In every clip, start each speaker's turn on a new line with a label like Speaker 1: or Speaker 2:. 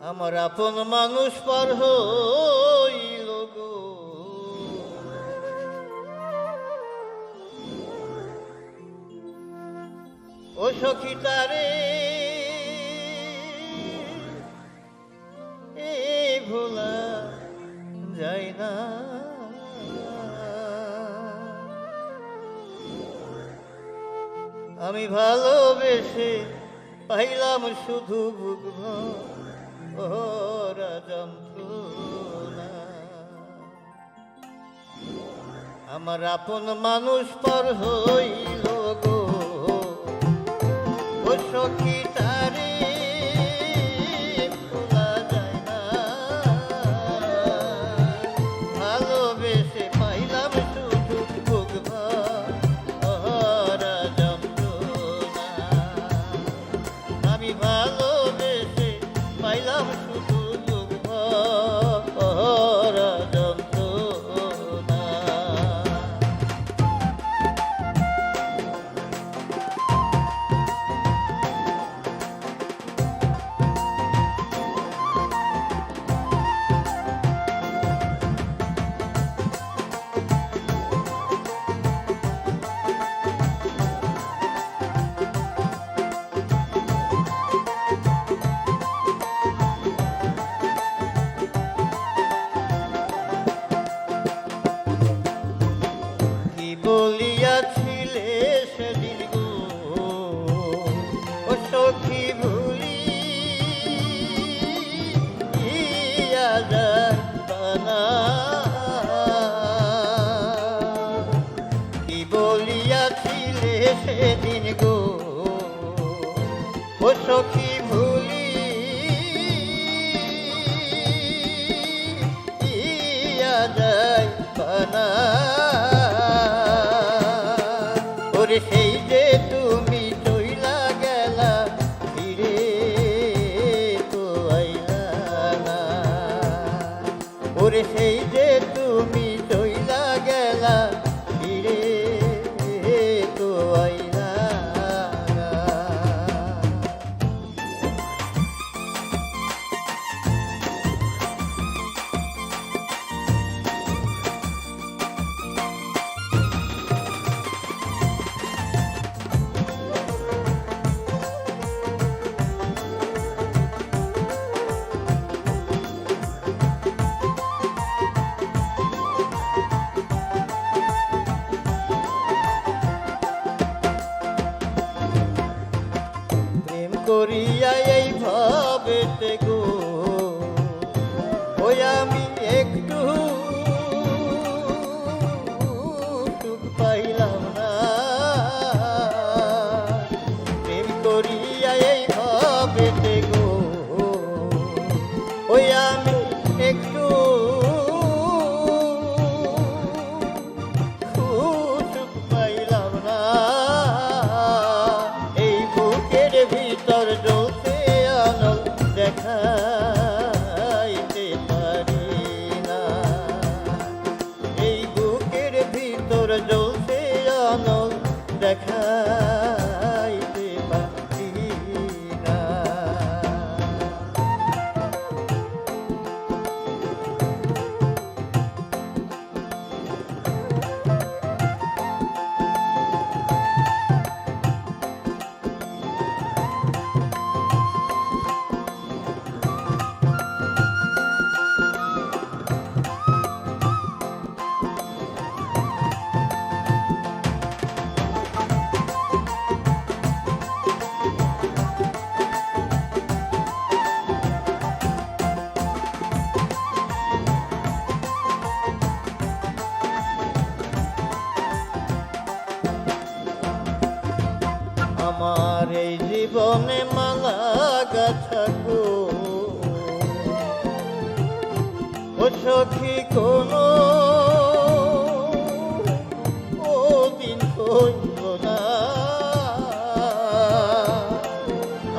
Speaker 1: আমার আপন মানুষ পর হইল গো, ও সখী তারে এ ভোলা যায় না। আমি ভালোবেসে পাইলাম শুধু বুক ভরা যন্ত্রণা। আমার আপন মানুষ পর হইল গো, ও সখী তারে ভোলা যায় না। ভালোবেসে পাইলাম শুধু বুক ভরা যন্ত্রণা। আমি ভালোবেসে পাইলাম শুধু বুক ভরা যন্ত্রণা। বলিয়াছিলে সেদিন গো, ও সখী ভুলিয়া যাবানা। কি বলিয়াছিলে সেদিন গো, ও সখী ভুলিয়া যাবানা। ওরে সেই যে তুমি চইলা গেলা, ফিরে তো আইলা না। ওরে সেই যে তুমি চইলা গেলা, ফিরে তো আইলা না। করিয়া এই ভাবেতে গো, ওই আমি একটু সুখ পাইলাম না। প্রেম করিয়া এই ভাবেতে গো, ওই আমি একটু সুখ পাইলাম না। এই বুকের ভিতর জ্বলতে আনল দেখাইতে পারি না। এই বুকের ভিতর জ্বলতে আনল দেখাইতে পারি না। আমার এই জীবনে মালা গাছা গো, ও সখী কোনো ও দিন হইল না।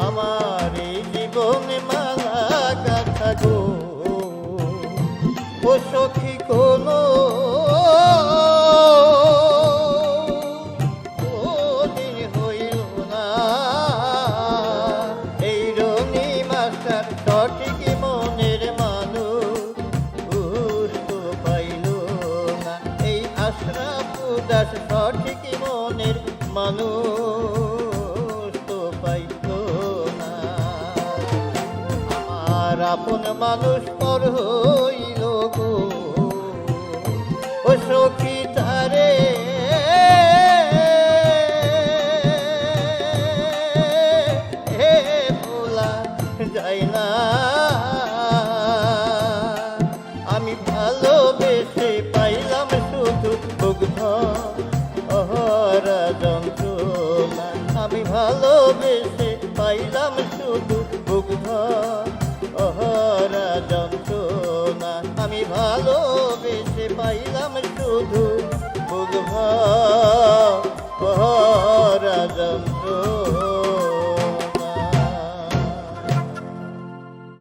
Speaker 1: আমার এই জীবনে মালা গাছা গো, ও সখী কোনো সঠিক আমার আপন মানুষ পর হইল গো ও সখী তারে হে ভোলা যায় না আমি ভালোবেসে পাইলাম শুধু মুগ্ধ অহরা যন্ত্রণা আমি ভালোবেসে পাইলাম শুধু মুগ্ধ অহরা যন্ত্রণা আমি ভালোবেসে পাইলাম শুধু মুগ্ধ